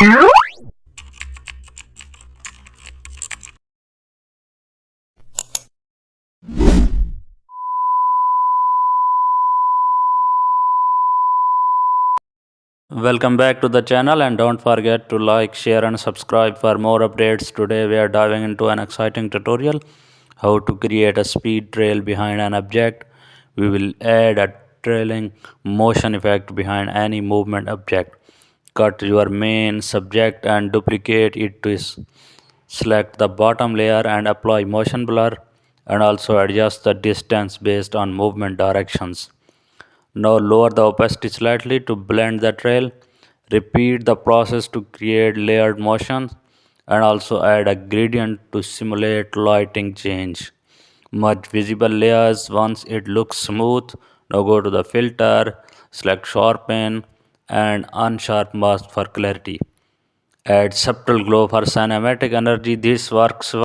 Welcome back to the channel, and don't forget to like, share and subscribe for more updates. Today we are diving into an exciting tutorial how to create a speed trail behind an object. We will add a trailing motion effect behind any movement object. Cut your main subject and duplicate it to select the bottom layer and apply motion blur, and also adjust the distance based on movement directions. Now lower the opacity slightly to blend the trail. Repeat the process to create layered motions, and also add a gradient to simulate lighting change. Merge visible layers once it looks smooth. Now go to the filter, select sharpen and unsharp mask for clarity. Add subtle glow for cinematic energy. This works well